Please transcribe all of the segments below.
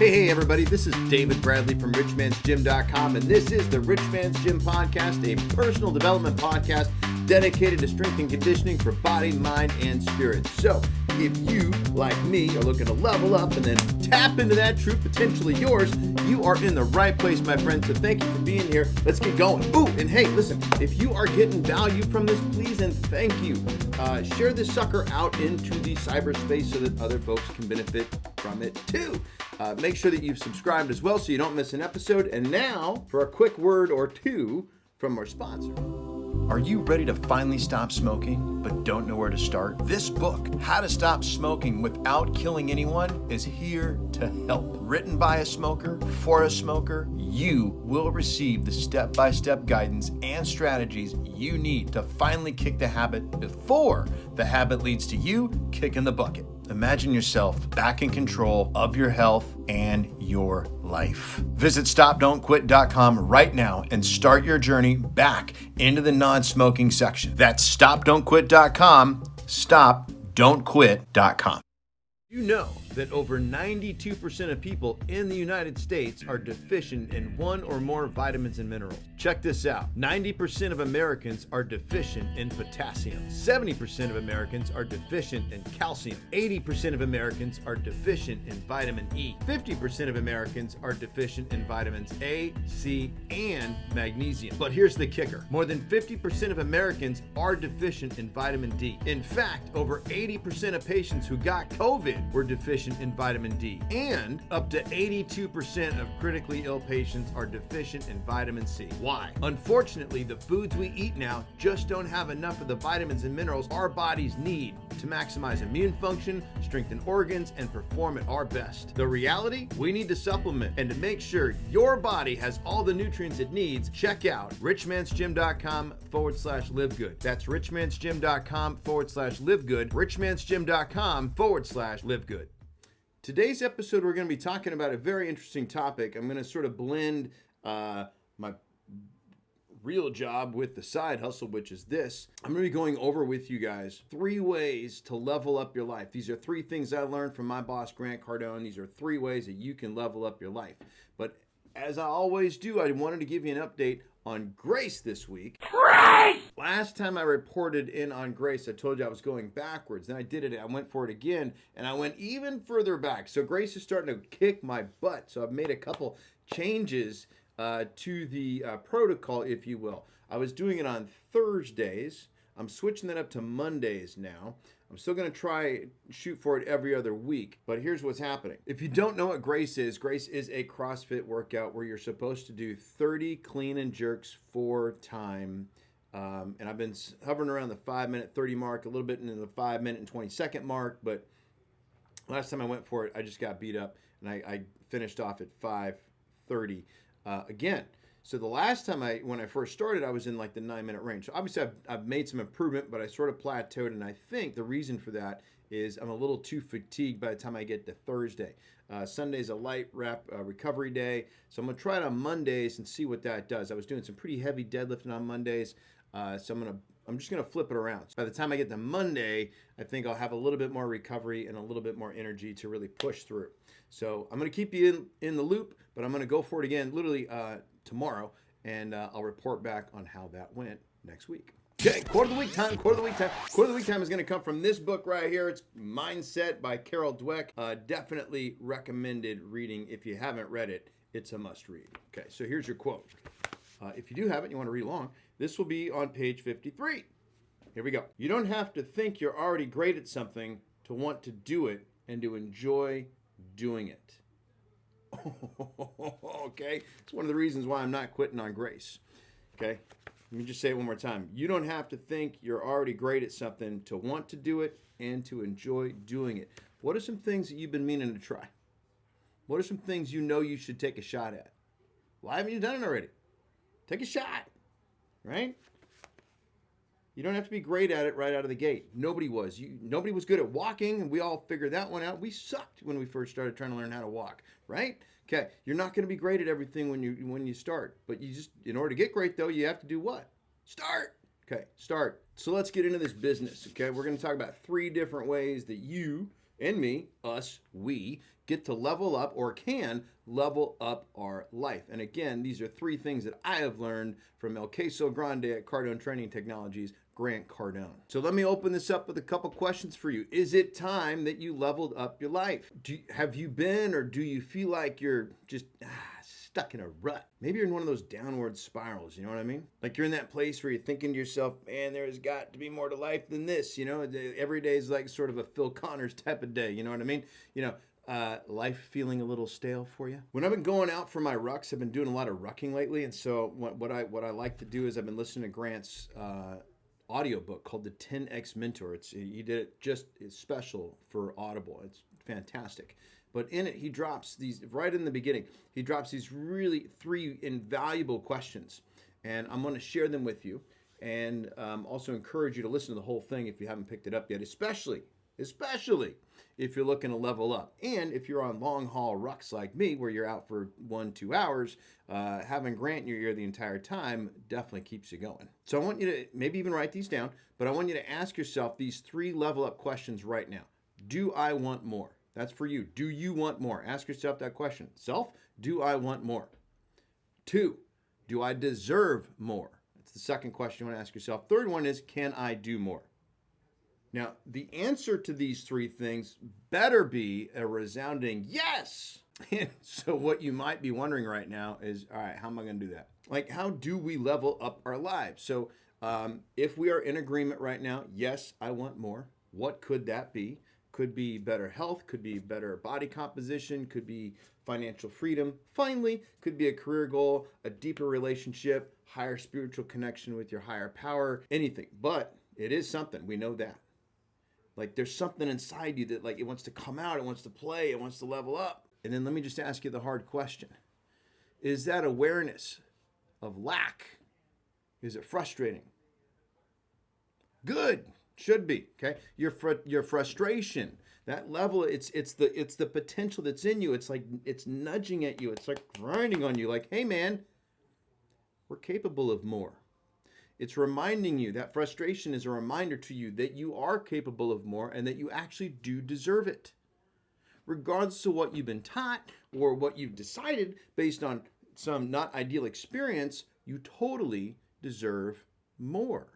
Hey, everybody, this is David Bradley from richmansgym.com, and this is the Rich Man's Gym Podcast, a personal development podcast dedicated to strength and conditioning for body, mind, and spirit. So, if you, like me, are looking to level up and then tap into that true potential of yours, you are in the right place, my friend. So thank you for being here. Let's get going. Ooh, and hey, listen, if you are getting value from this, please and thank you. Share this sucker out into the cyberspace so that other folks can benefit from it too. Make sure that you've subscribed as well so you don't miss an episode. And now for a quick word or two from our sponsor. Are you ready to finally stop smoking but don't know where to start? This book, How to Stop Smoking Without Killing Anyone, is here to help. Written by a smoker, for a smoker, you will receive the step-by-step guidance and strategies you need to finally kick the habit before the habit leads to you kicking the bucket. Imagine yourself back in control of your health and your life. Visit stopdon'tquit.com right now and start your journey back into the non-smoking section. That's stopdon'tquit.com, stopdon'tquit.com. You know that over 92% of people in the United States are deficient in one or more vitamins and minerals. Check this out. 90% of Americans are deficient in potassium. 70% of Americans are deficient in calcium. 80% of Americans are deficient in vitamin E. 50% of Americans are deficient in vitamins A, C, and magnesium. But here's the kicker. More than 50% of Americans are deficient in vitamin D. In fact, over 80% of patients who got COVID were deficient in vitamin D, and up to 82% of critically ill patients are deficient in vitamin C. Why? Unfortunately, the foods we eat now just don't have enough of the vitamins and minerals our bodies need to maximize immune function, strengthen organs, and perform at our best. The reality? We need to supplement, and to make sure your body has all the nutrients it needs, check out richmansgym.com/live good. That's richmansgym.com/live good. richmansgym.com/live good. Today's episode, we're going to be talking about a very interesting topic. I'm going to sort of blend my real job with the side hustle, which is this. I'm going to be going over with you guys 3 ways to level up your life. These are 3 things I learned from my boss, Grant Cardone. These are 3 ways that you can level up your life. But as I always do, I wanted to give you an update on Grace this week. Grace! Last time I reported in on Grace, I told you I was going backwards. Then I did it. I went for it again, and I went even further back. So Grace is starting to kick my butt. So I've made a couple changes to the protocol, if you will. I was doing it on Thursdays. I'm switching that up to Mondays now. I'm still going to try shoot for it every other week, but here's what's happening. If you don't know what Grace is a CrossFit workout where you're supposed to do 30 clean and jerks 4 times. And I've been hovering around the 5-minute 30 mark, a little bit into the 5-minute and 20-second mark, but last time I went for it, I just got beat up, and I finished off at 5:30 again. So the last time when I first started, I was in like the 9-minute range. So obviously I've made some improvement, but I sort of plateaued. And I think the reason for that is I'm a little too fatigued by the time I get to Thursday. Sunday's a light rep recovery day. So I'm going to try it on Mondays and see what that does. I was doing some pretty heavy deadlifting on Mondays. So I'm just going to flip it around. So by the time I get to Monday, I think I'll have a little bit more recovery and a little bit more energy to really push through. So I'm going to keep you in the loop, but I'm going to go for it again literally tomorrow, and I'll report back on how that went next week. Okay, quarter of the week time. Quarter of the week time is going to come from this book right here. It's Mindset by Carol Dweck. Definitely recommended reading. If you haven't read it, it's a must read. Okay, so here's your quote. If you do have it and you want to read along, this will be on page 53. Here we go. You don't have to think you're already great at something to want to do it and to enjoy doing it. Okay, it's one of the reasons why I'm not quitting on Grace. Okay, let me just say it one more time. You don't have to think you're already great at something to want to do it and to enjoy doing it. What are some things that you've been meaning to try? What are some things you know you should take a shot at? Why haven't you done it already? Take a shot, right? You don't have to be great at it right out of the gate. Nobody was. Nobody was good at walking, and we all figured that one out. We sucked when we first started trying to learn how to walk, right? Okay, you're not going to be great at everything when you start, but you just, in order to get great though, you have to do what? Start. Okay, start. So let's get into this business. Okay, we're going to talk about 3 different ways that you and me, us, we get to level up or can level up our life. And again, these are three things that I have learned from El Queso Grande at Cardone Training Technologies, Grant Cardone. So let me open this up with a couple questions for you. Is it time that you leveled up your life? Have you been, or do you feel like you're just stuck in a rut? Maybe you're in one of those downward spirals, you know what I mean? Like you're in that place where you're thinking to yourself, man, there's got to be more to life than this, you know? Every day is like sort of a Phil Connors type of day, you know what I mean? You know, life feeling a little stale for you? When I've been going out for my rucks, I've been doing a lot of rucking lately, and so what I like to do is I've been listening to Grant's audiobook called The 10X Mentor. He did it just special for Audible. It's fantastic. But in it, he drops these, right in the beginning, he drops these really three invaluable questions. And I'm going to share them with you, and also encourage you to listen to the whole thing if you haven't picked it up yet, especially if you're looking to level up. And if you're on long haul rucks like me, where you're out for 1-2 hours, having Grant in your ear the entire time definitely keeps you going. So I want you to maybe even write these down, but I want you to ask yourself these three level up questions right now. Do I want more? That's for you. Do you want more? Ask yourself that question. Self, do I want more? 2, do I deserve more? That's the second question you want to ask yourself. Third one is, can I do more? Now, the answer to these three things better be a resounding yes. So what you might be wondering right now is, all right, how am I going to do that? Like, how do we level up our lives? So if we are in agreement right now, yes, I want more. What could that be? Could be better health, could be better body composition, could be financial freedom. Finally, could be a career goal, a deeper relationship, higher spiritual connection with your higher power, anything. But it is something. We know that. Like there's something inside you that like it wants to come out, it wants to play, it wants to level up. And then let me just ask you the hard question. Is that awareness of lack? Is it frustrating? Good. Should be. Okay. Your frustration, that level, it's the potential that's in you. It's like it's nudging at you. It's like grinding on you. Like, hey man, we're capable of more. It's reminding you, that frustration is a reminder to you that you are capable of more and that you actually do deserve it. Regardless of what you've been taught or what you've decided based on some not ideal experience, you totally deserve more.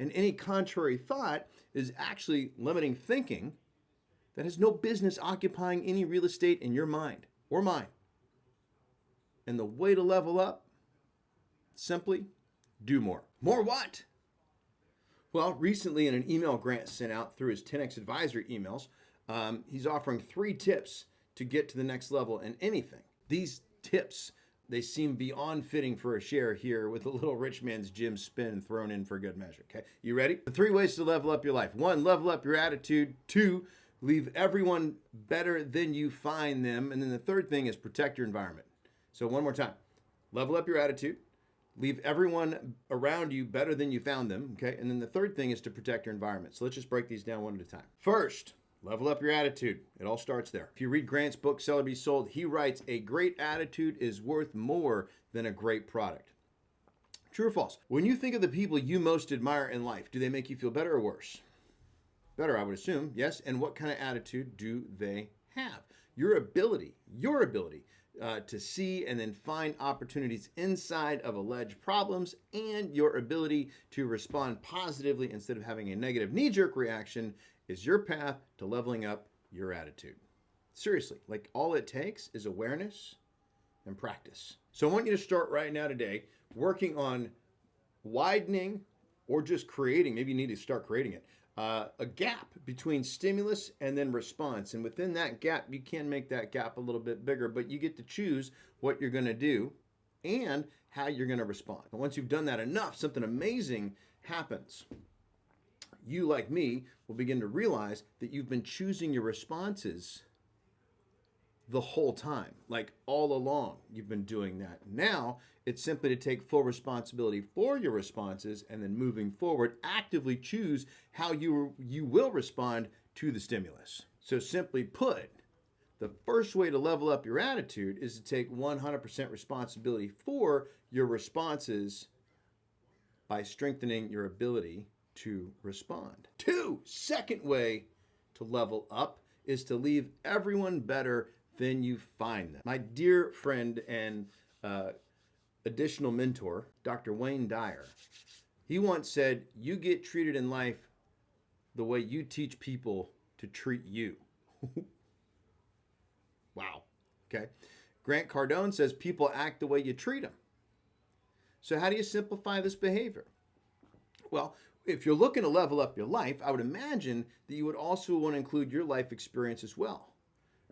And any contrary thought is actually limiting thinking that has no business occupying any real estate in your mind or mine. And the way to level up, simply do more. More what? Well, recently in an email Grant sent out through his 10X Advisory emails, he's offering 3 tips to get to the next level in anything. These tips, they seem beyond fitting for a share here with a little rich man's gym spin thrown in for good measure. Okay, you ready? The 3 ways to level up your life. 1, level up your attitude. 2, leave everyone better than you find them. And then the third thing is protect your environment. So one more time. Level up your attitude. Leave everyone around you better than you found them. Okay, and then the third thing is to protect your environment. So let's just break these down one at a time. First, level up your attitude. It all starts there. If you read Grant's book, Sell or Be Sold, he writes, a great attitude is worth more than a great product. True or false? When you think of the people you most admire in life, do they make you feel better or worse? Better, I would assume. Yes. And what kind of attitude do they have? Your ability to see and then find opportunities inside of alleged problems, and your ability to respond positively instead of having a negative knee-jerk reaction is your path to leveling up your attitude. Seriously, like all it takes is awareness and practice. So I want you to start right now today working on widening or just creating, maybe you need to start creating it, a gap between stimulus and then response. And within that gap, you can make that gap a little bit bigger, but you get to choose what you're going to do and how you're going to respond. And once you've done that enough, something amazing happens. You, like me, will begin to realize that you've been choosing your responses the whole time, like all along you've been doing that. Now it's simply to take full responsibility for your responses and then moving forward, actively choose how you will respond to the stimulus. So simply put, the first way to level up your attitude is to take 100% responsibility for your responses by strengthening your ability to respond. 2, second way to level up is to leave everyone better than you find them. My dear friend and additional mentor, Dr. Wayne Dyer, he once said, "You get treated in life the way you teach people to treat you." Wow. Okay. Grant Cardone says, "People act the way you treat them." So how do you simplify this behavior? Well, if you're looking to level up your life, I would imagine that you would also want to include your life experience as well.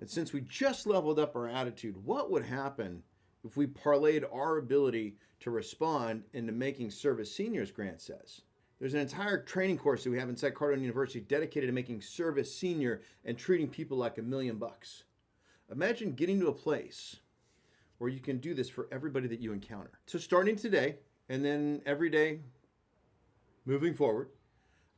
And since we just leveled up our attitude, what would happen if we parlayed our ability to respond into making service seniors, Grant says? There's an entire training course that we have inside Cardone University dedicated to making service senior and treating people like $1 million. Imagine getting to a place where you can do this for everybody that you encounter. So starting today and then every day moving forward,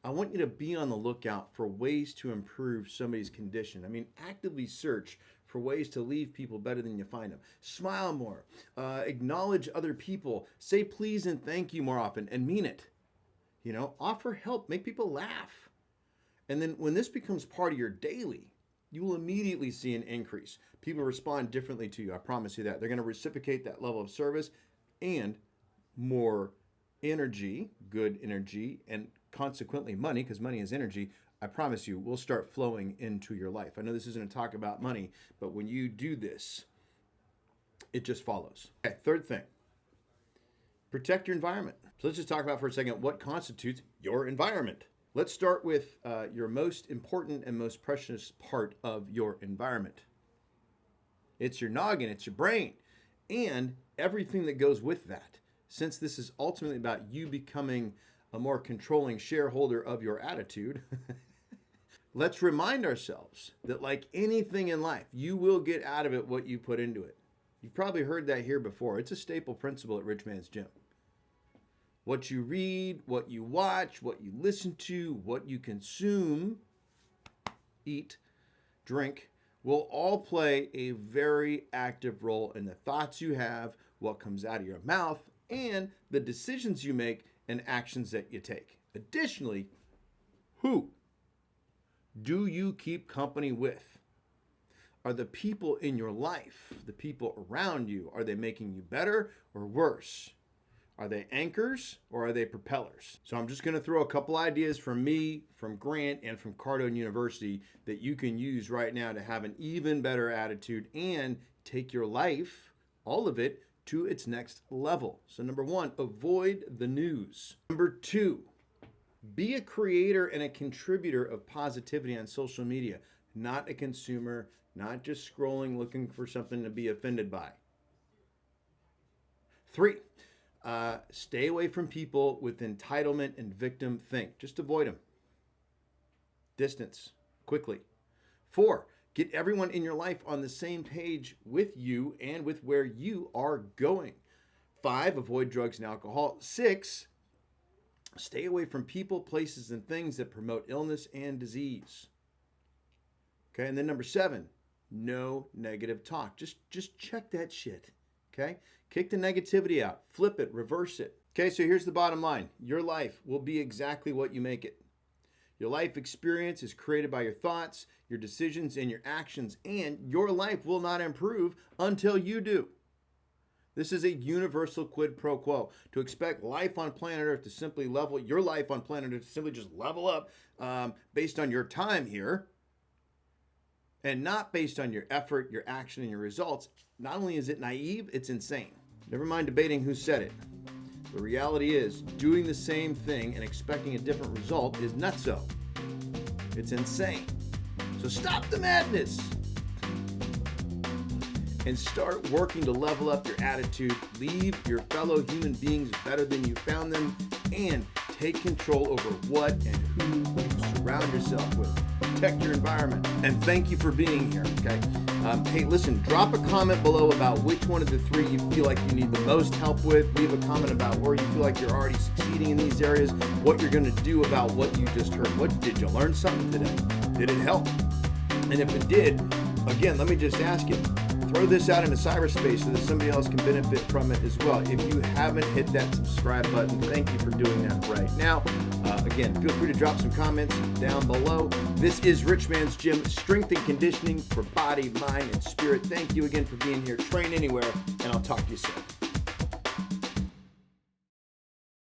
I want you to be on the lookout for ways to improve somebody's condition. I mean, actively search for ways to leave people better than you find them. Smile more, acknowledge other people, say please and thank you more often, and mean it. You know, offer help, make people laugh. And then when this becomes part of your daily, you will immediately see an increase. People respond differently to you, I promise you that. They're going to reciprocate that level of service and more energy, good energy, and consequently money, because money is energy, I promise you, will start flowing into your life. I know this isn't a talk about money, but when you do this, it just follows. Okay, third thing, protect your environment. So let's just talk about for a second what constitutes your environment. Let's start with your most important and most precious part of your environment. It's your noggin, it's your brain, and everything that goes with that. Since this is ultimately about you becoming a more controlling shareholder of your attitude, let's remind ourselves that like anything in life, you will get out of it what you put into it. You've probably heard that here before. It's a staple principle at Rich Man's Gym. What you read, what you watch, what you listen to, what you consume, eat, drink, will all play a very active role in the thoughts you have, what comes out of your mouth, and the decisions you make and actions that you take. Additionally, who do you keep company with? Are the people in your life, the people around you, are they making you better or worse? Are they anchors or are they propellers? So I'm just going to throw a couple ideas from me, from Grant, and from Cardone University that you can use right now to have an even better attitude and take your life, all of it, to its next level. So number one, avoid the news. Number two, be a creator and a contributor of positivity on social media, not a consumer, not just scrolling looking for something to be offended by. Three, stay away from people with entitlement and victim think. Just avoid them. Distance quickly. 4, get everyone in your life on the same page with you and with where you are going. 5, avoid drugs and alcohol. 6, stay away from people, places, and things that promote illness and disease. Okay, and then number 7, no negative talk. Just check that shit. Okay, kick the negativity out, flip it, reverse it. Okay, so here's the bottom line. Your life will be exactly what you make it. Your life experience is created by your thoughts, your decisions, and your actions, and your life will not improve until you do. This is a universal quid pro quo. To expect life on planet Earth to simply level, your life on planet Earth to simply just level up based on your time here, and not based on your effort, your action, and your results, not only is it naive, it's insane. Never mind debating who said it. The reality is, doing the same thing and expecting a different result is nutso. It's insane. So stop the madness and start working to level up your attitude, leave your fellow human beings better than you found them, and take control over what and who you surround yourself with. Protect your environment. And thank you for being here, okay? Hey, listen, drop a comment below about which one of the 3 you feel like you need the most help with. Leave a comment about where you feel like you're already succeeding in these areas, what you're going to do about what you just heard. What did you learn something today? Did it help? And if it did, again, let me just ask you, throw this out into cyberspace so that somebody else can benefit from it as well. If you haven't hit that subscribe button, thank you for doing that right now. Again, feel free to drop some comments down below. This is Rich Man's Gym, strength and conditioning for body, mind, and spirit. Thank you again for being here. Train anywhere, and I'll talk to you soon.